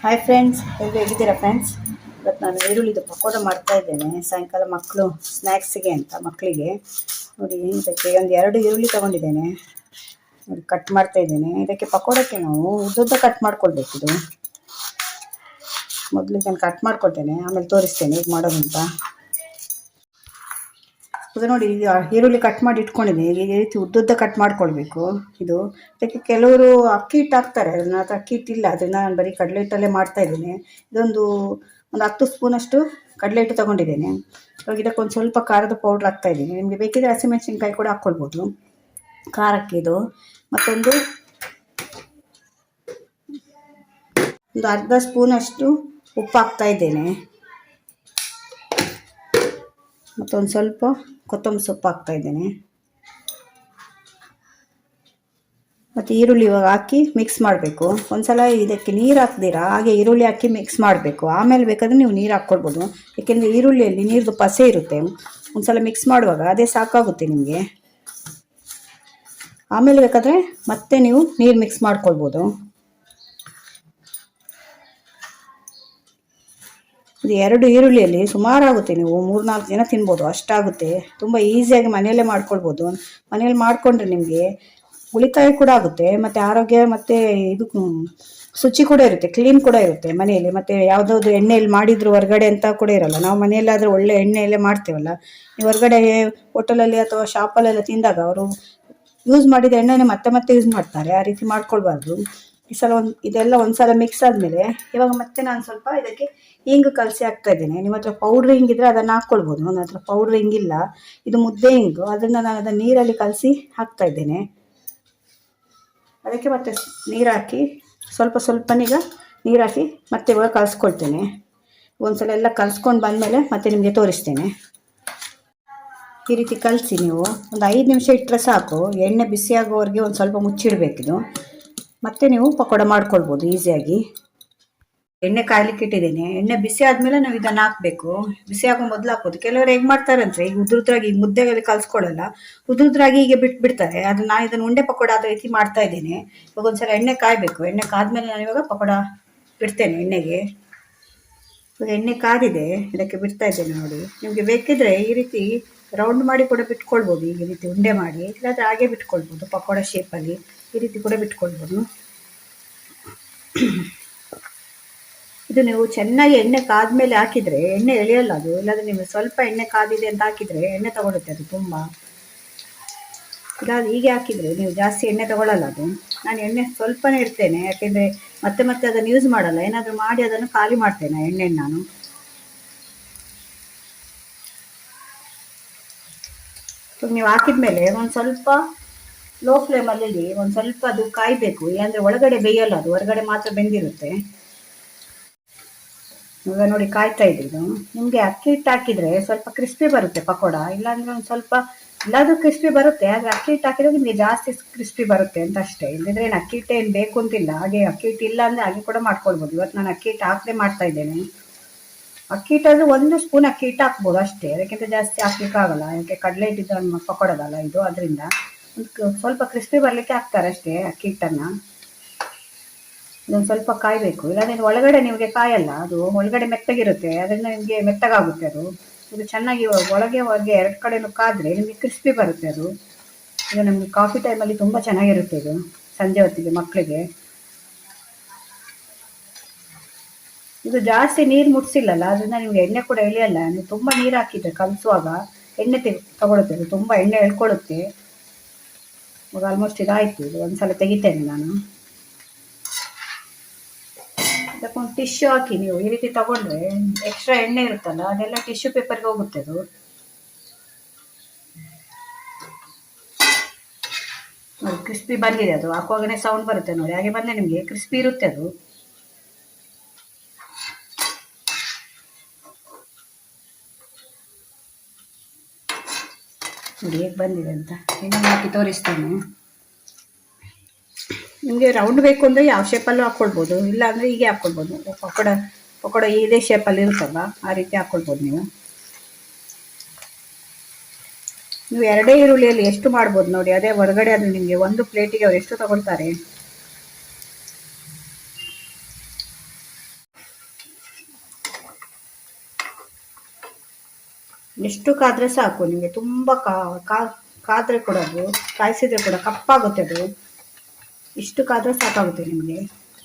Hi friends, ಎಲ್ಲರೂ ಹೇಗಿದ್ದೀರಾ friends? ಇವತ್ತು ನಾನು ಈರುಳ್ಳಿದು ಪಕೋಡ ಮಾಡ್ತಾಯಿದ್ದೇನೆ. ಸಾಯಂಕಾಲ ಮಕ್ಕಳು ಸ್ನ್ಯಾಕ್ಸಿಗೆ ಅಂತ ಮಕ್ಕಳಿಗೆ ನೋಡಿ. ಇದಕ್ಕೆ ಒಂದು 2 ಈರುಳ್ಳಿ ತೊಗೊಂಡಿದ್ದೇನೆ. ನೋಡಿ ಕಟ್ ಮಾಡ್ತಾಯಿದ್ದೇನೆ. ಇದಕ್ಕೆ ಪಕೋಡಕ್ಕೆ ನಾವು ಉದ್ದುದ್ದ ಕಟ್ ಮಾಡ್ಕೊಳ್ಬೇಕು. ಇದು ಮೊದಲಿಗೆ ನಾನು ಕಟ್ ಮಾಡ್ಕೊಳ್ತೇನೆ, ಆಮೇಲೆ ತೋರಿಸ್ತೇನೆ ಹೇಗೆ ಮಾಡೋದು ಅಂತ. ಇದು ನೋಡಿ, ಈಗ ಈರುಳ್ಳಿ ಕಟ್ ಮಾಡಿ ಇಟ್ಕೊಂಡಿದ್ದೀನಿ. ಈ ರೀತಿ ಉದ್ದುದ್ದ ಕಟ್ ಮಾಡ್ಕೊಳ್ಬೇಕು. ಇದು ಇದಕ್ಕೆ ಕೆಲವರು ಅಕ್ಕಿ ಹಿಟ್ಟು ಹಾಕ್ತಾರೆ. ನನ್ನ ಹತ್ರ ಅಕ್ಕಿ ಹಿಟ್ಟಿಲ್ಲ, ಅದನ್ನು ನಾನು ಬರೀ ಕಡಲೆ ಹಿಟ್ಟಲ್ಲೇ ಮಾಡ್ತಾಯಿದ್ದೀನಿ. ಒಂದು 10 ಸ್ಪೂನಷ್ಟು ಕಡಲೆ ಹಿಟ್ಟು ತೊಗೊಂಡಿದ್ದೇನೆ. ಇವಾಗ ಇದಕ್ಕೊಂದು ಸ್ವಲ್ಪ ಖಾರದ ಪೌಡ್ರ್ ಹಾಕ್ತಾಯಿದ್ದೀನಿ. ನಿಮಗೆ ಬೇಕಿದ್ರೆ ಹಸಿಮೆಣಸಿನ್ಕಾಯಿ ಕೂಡ ಹಾಕ್ಕೊಳ್ಬೋದು ಖಾರಕ್ಕೆ. ಇದು ಮತ್ತೊಂದು ಅರ್ಧ ಸ್ಪೂನಷ್ಟು ಉಪ್ಪು ಹಾಕ್ತಾಯಿದ್ದೇನೆ. ಮತ್ತೊಂದು ಸ್ವಲ್ಪ ಕೊತ್ತಂಬರಿ ಸೊಪ್ಪು ಹಾಕ್ತಾಯಿದ್ದೇನೆ. ಮತ್ತು ಈರುಳ್ಳಿ ಇವಾಗ ಹಾಕಿ ಮಿಕ್ಸ್ ಮಾಡಬೇಕು. ಒಂದ್ಸಲ ಇದಕ್ಕೆ ನೀರು ಹಾಕ್ದಿರಾ ಹಾಗೆ ಈರುಳ್ಳಿ ಹಾಕಿ ಮಿಕ್ಸ್ ಮಾಡಬೇಕು. ಆಮೇಲೆ ಬೇಕಾದರೆ ನೀವು ನೀರು ಹಾಕ್ಕೊಳ್ಬೋದು, ಏಕೆಂದರೆ ಈರುಳ್ಳಿಯಲ್ಲಿ ನೀರ್ದು ಪಸೆ ಇರುತ್ತೆ. ಒಂದ್ಸಲ ಮಿಕ್ಸ್ ಮಾಡುವಾಗ ಅದೇ ಸಾಕಾಗುತ್ತೆ ನಿಮಗೆ. ಆಮೇಲೆ ಬೇಕಾದರೆ ಮತ್ತೆ ನೀವು ನೀರು ಮಿಕ್ಸ್ ಮಾಡ್ಕೊಳ್ಬೋದು. ಇದು 2 ಈರುಳ್ಳಿಯಲ್ಲಿ ಸುಮಾರಾಗುತ್ತೆ, ನೀವು 3-4 ಜನ ತಿನ್ಬೋದು ಅಷ್ಟಾಗುತ್ತೆ. ತುಂಬ ಈಸಿಯಾಗಿ ಮನೆಯಲ್ಲೇ ಮಾಡ್ಕೊಳ್ಬೋದು. ಮನೇಲಿ ಮಾಡಿಕೊಂಡ್ರೆ ನಿಮಗೆ ಉಳಿತಾಯ ಕೂಡ ಆಗುತ್ತೆ, ಮತ್ತು ಆರೋಗ್ಯ ಮತ್ತು ಇದು ಶುಚಿ ಕೂಡ ಇರುತ್ತೆ, ಕ್ಲೀನ್ ಕೂಡ ಇರುತ್ತೆ ಮನೆಯಲ್ಲಿ. ಮತ್ತು ಯಾವುದಾದ್ರು ಎಣ್ಣೆಯಲ್ಲಿ ಮಾಡಿದ್ರು ಹೊರಗಡೆ ಅಂತ ಕೂಡ ಇರಲ್ಲ. ನಾವು ಮನೆಯಲ್ಲಾದರೆ ಒಳ್ಳೆ ಎಣ್ಣೆಯಲ್ಲೇ ಮಾಡ್ತೇವಲ್ಲ. ನೀವು ಹೊರಗಡೆ ಹೋಟೆಲಲ್ಲಿ ಅಥವಾ ಶಾಪಲ್ಲೆಲ್ಲ ತಿಂದಾಗ ಅವರು ಯೂಸ್ ಮಾಡಿದ ಎಣ್ಣೆನೇ ಮತ್ತೆ ಮತ್ತೆ ಯೂಸ್ ಮಾಡ್ತಾರೆ. ಆ ರೀತಿ ಮಾಡ್ಕೊಳ್ಬಾರ್ದು. ಈ ಸಲ ಇದೆಲ್ಲ ಒಂದ್ಸಲ ಮಿಕ್ಸ್ ಆದಮೇಲೆ ಇವಾಗ ಮತ್ತೆ ನಾನು ಸ್ವಲ್ಪ ಇದಕ್ಕೆ ಹಿಂಗು ಕಲಸಿ ಹಾಕ್ತಾ ಇದ್ದೇನೆ. ನಿಮ್ಮ ಹತ್ರ ಪೌಡ್ರ್ ಹಿಂಗಿದ್ರೆ ಅದನ್ನು ಹಾಕ್ಕೊಳ್ಬೋದು. ನನ್ನ ಹತ್ರ ಪೌಡ್ರ್ ಹಿಂಗಿಲ್ಲ, ಇದು ಮುದ್ದೆ ಹಿಂಗು. ಅದನ್ನು ನಾನು ಅದನ್ನು ನೀರಲ್ಲಿ ಕಲಸಿ ಹಾಕ್ತಾ ಇದ್ದೇನೆ. ಅದಕ್ಕೆ ಮತ್ತೆ ನೀರು ಹಾಕಿ ಸ್ವಲ್ಪನೀಗ ನೀರು ಹಾಕಿ ಮತ್ತೆ ಇವಾಗ ಕಲಿಸ್ಕೊಳ್ತೇನೆ. ಒಂದ್ಸಲ ಎಲ್ಲ ಕಲಿಸ್ಕೊಂಡು ಬಂದಮೇಲೆ ಮತ್ತೆ ನಿಮಗೆ ತೋರಿಸ್ತೇನೆ. ಈ ರೀತಿ ಕಲಸಿ ನೀವು ಒಂದು 5 ನಿಮಿಷ ಇಟ್ಟರೆ ಸಾಕು. ಎಣ್ಣೆ ಬಿಸಿಯಾಗೋವರೆಗೆ ಒಂದು ಸ್ವಲ್ಪ ಮುಚ್ಚಿಡಬೇಕಿದು. ಮತ್ತೆ ನೀವು ಪಕೋಡ ಮಾಡ್ಕೊಳ್ಬೋದು ಈಸಿಯಾಗಿ. ಎಣ್ಣೆ ಕಾಯ್ಲಿಕ್ಕೆ ಇಟ್ಟಿದ್ದೇನೆ. ಎಣ್ಣೆ ಬಿಸಿ ಆದಮೇಲೆ ನಾವು ಇದನ್ನು ಹಾಕಬೇಕು. ಬಿಸಿ ಆಗೋ ಮೊದಲು ಹಾಕೋದು. ಕೆಲವರು ಹೇಗೆ ಮಾಡ್ತಾರೆ ಅಂದರೆ, ಈಗ ಉದುರುದ್ರಾಗಿ ಈಗ ಮುದ್ದೆಗೆ ಕಲಿಸ್ಕೊಳ್ಳಲ್ಲ, ಉದುರುದ್ರಾಗಿ ಹೀಗೆ ಬಿಟ್ಬಿಡ್ತಾರೆ. ಅದು ನಾನು ಇದನ್ನು ಉಂಡೆ ಪಕೋಡ ಆದ ರೀತಿ ಮಾಡ್ತಾ ಇದ್ದೇನೆ. ಇವಾಗ ಒಂದ್ಸಲ ಎಣ್ಣೆ ಕಾಯಬೇಕು. ಎಣ್ಣೆ ಕಾದ್ಮೇಲೆ ನಾನು ಇವಾಗ ಪಕೋಡ ಬಿಡ್ತೇನೆ ಎಣ್ಣೆಗೆ. ಇವಾಗ ಎಣ್ಣೆ ಕಾದಿದೆ, ಇದಕ್ಕೆ ಬಿಡ್ತಾ ಇದ್ದೇನೆ ನೋಡಿ. ನಿಮಗೆ ಬೇಕಿದ್ರೆ ಈ ರೀತಿ ರೌಂಡ್ ಮಾಡಿ ಕೂಡ ಬಿಟ್ಕೊಳ್ಬೋದು, ಈ ರೀತಿ ಉಂಡೆ ಮಾಡಿ. ಇಲ್ಲಾಂದರೆ ಹಾಗೆ ಬಿಟ್ಕೊಳ್ಬೋದು ಪಕೋಡ ಶೇಪಲ್ಲಿ. ಈ ರೀತಿ ಕೂಡ ಬಿಟ್ಕೊಳ್ಬೋದು. ಇದು ನೀವು ಚೆನ್ನಾಗಿ ಎಣ್ಣೆ ಕಾದ್ಮೇಲೆ ಹಾಕಿದರೆ ಎಣ್ಣೆ ಎಳೆಯಲ್ಲ ಅದು. ಇಲ್ಲಾಂದರೆ ನೀವು ಸ್ವಲ್ಪ ಎಣ್ಣೆ ಕಾದಿದೆ ಅಂತ ಹಾಕಿದರೆ ಎಣ್ಣೆ ತಗೊಳುತ್ತೆ ಅದು ತುಂಬ. ಇಲ್ಲಾಂದರೆ ಹೀಗೆ ಹಾಕಿದರೆ ನೀವು ಜಾಸ್ತಿ ಎಣ್ಣೆ ತಗೊಳ್ಳಲ್ಲ ಅದು. ನಾನು ಎಣ್ಣೆ ಸ್ವಲ್ಪನೇ ಇಡ್ತೇನೆ, ಯಾಕೆಂದರೆ ಮತ್ತೆ ಮತ್ತೆ ಅದನ್ನು ಯೂಸ್ ಮಾಡಲ್ಲ. ಏನಾದರೂ ಮಾಡಿ ಅದನ್ನು ಖಾಲಿ ಮಾಡ್ತೇನೆ ಎಣ್ಣೆಯನ್ನು ನಾನು. ನೀವು ಹಾಕಿದ ಮೇಲೆ ಒಂದು ಸ್ವಲ್ಪ ಲೋ ಫ್ಲೇಮಲ್ಲಿ ಒಂದು ಸ್ವಲ್ಪ ಅದು ಕಾಯಬೇಕು. ಇಲ್ಲಾಂದರೆ ಒಳಗಡೆ ಬೇಯಲ್ಲ ಅದು, ಹೊರಗಡೆ ಮಾತ್ರ ಬೆಂದಿರುತ್ತೆ. ಇವಾಗ ನೋಡಿ ಕಾಯ್ತಾ ಇದ್ದು. ನಿಮಗೆ ಅಕ್ಕಿ ಹಿಟ್ಟು ಹಾಕಿದರೆ ಸ್ವಲ್ಪ ಕ್ರಿಸ್ಪಿ ಬರುತ್ತೆ ಪಕೋಡ. ಇಲ್ಲಾಂದರೆ ಒಂದು ಸ್ವಲ್ಪ ಎಲ್ಲಾದರೂ ಕ್ರಿಸ್ಪಿ ಬರುತ್ತೆ, ಆದರೆ ಅಕ್ಕಿ ಹಿಟ್ಟು ಹಾಕಿದರೆ ನಿಮಗೆ ಜಾಸ್ತಿ ಕ್ರಿಸ್ಪಿ ಬರುತ್ತೆ ಅಂತ ಅಷ್ಟೇ. ಇಲ್ಲದಿದ್ರೆ ಏನು ಅಕ್ಕಿ ಹಿಟ್ಟು ಏನು ಬೇಕು ಅಂತಿಲ್ಲ. ಹಾಗೆ ಅಕ್ಕಿ ಹಿಟ್ಟು ಇಲ್ಲ ಅಂದರೆ ಹಾಗೆ ಕೂಡ ಮಾಡ್ಕೊಳ್ಬೋದು. ಇವತ್ತು ನಾನು ಅಕ್ಕಿ ಹಿಟ್ಟು ಹಾಕದೆ ಮಾಡ್ತಾ ಇದ್ದೇನೆ. ಅಕ್ಕಿ ಹಿಟ್ಟಾದರೆ 1 ಸ್ಪೂನ್ ಅಕ್ಕಿ ಹಿಟ್ಟು ಹಾಕ್ಬೋದು ಅಷ್ಟೇ, ಅದಕ್ಕಿಂತ ಜಾಸ್ತಿ ಹಾಕ್ಲಿಕ್ಕಾಗಲ್ಲ. ಯಾಕೆ ಕಡಲೆ ಹಿಟ್ಟಿದ್ದು ಪಕೋಡದಲ್ಲ ಇದು, ಅದರಿಂದ ಸ್ವಲ್ಪ ಕ್ರಿಸ್ಪಿ ಬರಲಿಕ್ಕೆ ಹಾಕ್ತಾರೆ ಅಷ್ಟೇ ಅಕ್ಕಿ ಹಿಟ್ಟನ್ನು. ಇದೊಂದು ಸ್ವಲ್ಪ ಕಾಯಬೇಕು. ಇಲ್ಲಾಂದರೆ ಒಳಗಡೆ ನಿಮಗೆ ಕಾಯಲ್ಲ, ಅದು ಒಳಗಡೆ ಮೆತ್ತಗಿರುತ್ತೆ, ಅದರಿಂದ ನಿಮಗೆ ಮೆತ್ತಗಾಗುತ್ತೆ ಅದು. ಇದು ಚೆನ್ನಾಗಿ ಒಳಗೆ ಹೊರಗೆ 2 ಕಡೆಯೂ ಕಾದರೆ ನಿಮಗೆ ಕ್ರಿಸ್ಪಿ ಬರುತ್ತೆ ಅದು. ಇದು ನಮಗೆ ಕಾಫಿ ಟೈಮಲ್ಲಿ ತುಂಬ ಚೆನ್ನಾಗಿರುತ್ತೆ ಇದು, ಸಂಜೆ ಹೊತ್ತಿಗೆ ಮಕ್ಕಳಿಗೆ. ಇದು ಜಾಸ್ತಿ ನೀರು ಮುಟ್ಸಿಲ್ಲಲ್ಲ, ಅದರಿಂದ ನಿಮಗೆ ಎಣ್ಣೆ ಕೂಡ ಎಳೆಯಲ್ಲ. ನೀವು ತುಂಬ ನೀರು ಹಾಕಿದ್ರೆ ಕಲಿಸುವಾಗ ಎಣ್ಣೆ ತಗೊಳುತ್ತೆ, ಇದು ತುಂಬ ಎಣ್ಣೆ ಎಳ್ಕೊಳ್ಳುತ್ತೆ. ಇವಾಗ ಆಲ್ಮೋಸ್ಟ್ ಇದಾಯಿತು. ಇದು ಒಂದು ಸಲ ತೆಗಿತೇನೆ ನಾನು. ಅದಕ್ಕೊಂದು ಟಿಶ್ಯೂ ಹಾಕಿ ನೀವು ಈ ರೀತಿ ತಗೊಂಡ್ರೆ ಎಕ್ಸ್ಟ್ರಾ ಎಣ್ಣೆ ಇರುತ್ತಲ್ಲ ಅದೆಲ್ಲ ಟಿಶ್ಯೂ ಪೇಪರ್ಗೆ ಹೋಗುತ್ತೆ ಅದು. ನೋಡಿ ಕ್ರಿಸ್ಪಿ ಬಂದಿದೆ ಅದು, ಹಾಕುವಾಗನೇ ಸೌಂಡ್ ಬರುತ್ತೆ ನೋಡಿ. ಹಾಗೆ ಬಂದರೆ ನಿಮಗೆ ಕ್ರಿಸ್ಪಿ ಇರುತ್ತೆ ಅದು. ನೋಡಿ ಹೇಗೆ ಬಂದಿದೆ ಅಂತ. ಇನ್ನೊಂದು ಹಾಕಿ ತೋರಿಸ್ತೇನೆ ನಿಮಗೆ. ರೌಂಡ್ ಬೇಕು ಅಂದರೆ ಯಾವ ಶೇಪಲ್ಲೂ ಹಾಕ್ಕೊಳ್ಬೋದು, ಇಲ್ಲಾಂದರೆ ಹೀಗೆ ಹಾಕ್ಕೊಳ್ಬೋದು. ಪಕೋಡ ಇದೇ ಶೇಪಲ್ಲಿ ಇರುತ್ತಲ್ಲ ಆ ರೀತಿ ಹಾಕ್ಕೊಳ್ಬೋದು ನೀವು. 2 ಈರುಳ್ಳಿಯಲ್ಲಿ ಎಷ್ಟು ಮಾಡ್ಬೋದು ನೋಡಿ. ಅದೇ ಹೊರಗಡೆ ಅದು ನಿಮಗೆ 1 ಪ್ಲೇಟಿಗೆ ಅವ್ರು ಎಷ್ಟು ತಗೊಳ್ತಾರೆ. ಎಷ್ಟು ಕಾದ್ರೆ ಸಾಕು ನಿಮಗೆ. ತುಂಬ ಕಾದ್ರೆ ಕೂಡ ಅದು ಕಾಯಿಸಿದ್ರೆ ಕೂಡ ಕಪ್ಪಾಗುತ್ತೆ ಅದು. ಇಷ್ಟು ಕಾದ್ರೆ ಸಾಕಾಗುತ್ತೆ ನಿಮಗೆ,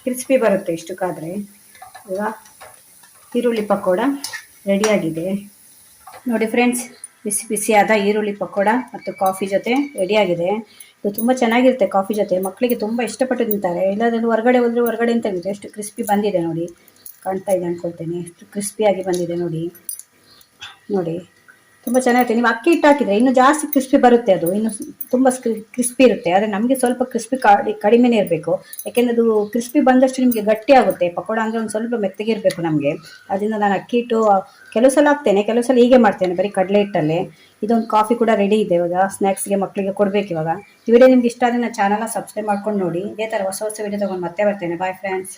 ಕ್ರಿಸ್ಪಿ ಬರುತ್ತೆ ಇಷ್ಟು ಕಾದ್ರೆ. ಈಗ ಈರುಳ್ಳಿ ಪಕೋಡ ರೆಡಿಯಾಗಿದೆ ನೋಡಿ ಫ್ರೆಂಡ್ಸ್. ಬಿಸಿ ಬಿಸಿಯಾದ ಈರುಳ್ಳಿ ಪಕೋಡ ಮತ್ತು ಕಾಫಿ ಜೊತೆ ರೆಡಿಯಾಗಿದೆ. ಇದು ತುಂಬ ಚೆನ್ನಾಗಿರುತ್ತೆ ಕಾಫಿ ಜೊತೆ. ಮಕ್ಕಳಿಗೆ ತುಂಬ ಇಷ್ಟಪಟ್ಟು ತಿಂತಾರೆ. ಇಲ್ಲದ್ರೆ ಹೊರಗಡೆ ಹೋದರೆ ಹೊರಗಡೆ ಅಂತ ತೆಗೆದು ಎಷ್ಟು ಕ್ರಿಸ್ಪಿ ಬಂದಿದೆ ನೋಡಿ. ಕಾಣ್ತಾ ಇದೆ ಅಂದ್ಕೊಳ್ತೇನೆ, ಎಷ್ಟು ಕ್ರಿಸ್ಪಿಯಾಗಿ ಬಂದಿದೆ ನೋಡಿ. ನೋಡಿ ತುಂಬ ಚೆನ್ನಾಗಿರುತ್ತೆ. ನೀವು ಅಕ್ಕಿ ಹಿಟ್ಟು ಹಾಕಿದರೆ ಇನ್ನೂ ಜಾಸ್ತಿ ಕ್ರಿಸ್ಪಿ ಬರುತ್ತೆ. ಅದು ಇನ್ನು ತುಂಬ ಕ್ರಿಸ್ಪಿ ಇರುತ್ತೆ. ಆದರೆ ನಮಗೆ ಸ್ವಲ್ಪ ಕ್ರಿಸ್ಪಿ ಕಡಿಮೆನೇ ಇರಬೇಕು. ಯಾಕೆಂದರೆ ಅದು ಕ್ರಿಸ್ಪಿ ಬಂದಷ್ಟು ನಿಮಗೆ ಗಟ್ಟಿ ಆಗುತ್ತೆ. ಪಕೋಡ ಅಂದರೆ ಒಂದು ಸ್ವಲ್ಪ ಮೆತ್ತಗೆ ಇರಬೇಕು ನಮಗೆ. ಅದರಿಂದ ನಾನು ಅಕ್ಕಿ ಹಿಟ್ಟು ಕೆಲವು ಸಲ ಹಾಕ್ತೇನೆ, ಕೆಲವು ಸಲ ಹೀಗೆ ಮಾಡ್ತೇನೆ ಬರೀ ಕಡಲೆ ಹಿಟ್ಟಲ್ಲೇ. ಇದೊಂದು ಕಾಫಿ ಕೂಡ ರೆಡಿ ಇದೆ ಇವಾಗ. ಸ್ನ್ಯಾಕ್ಸ್ಗೆ ಮಕ್ಕಳಿಗೆ ಕೊಡಬೇಕು ಇವಾಗ. ಈ ವಿಡಿಯೋ ನಿಮ್ಗೆ ಇಷ್ಟ ಆದರೆ ನನ್ನ ಚಾನಲ್ನ ಸಬ್ಸ್ಕ್ರೈಬ್ ಮಾಡ್ಕೊಂಡು ನೋಡಿ. ಇದೇ ಥರ ಹೊಸ ಹೊಸ ವಿಡಿಯೋ ತೊಗೊಂಡು ಮತ್ತೆ ಬರ್ತೇನೆ. Bye friends.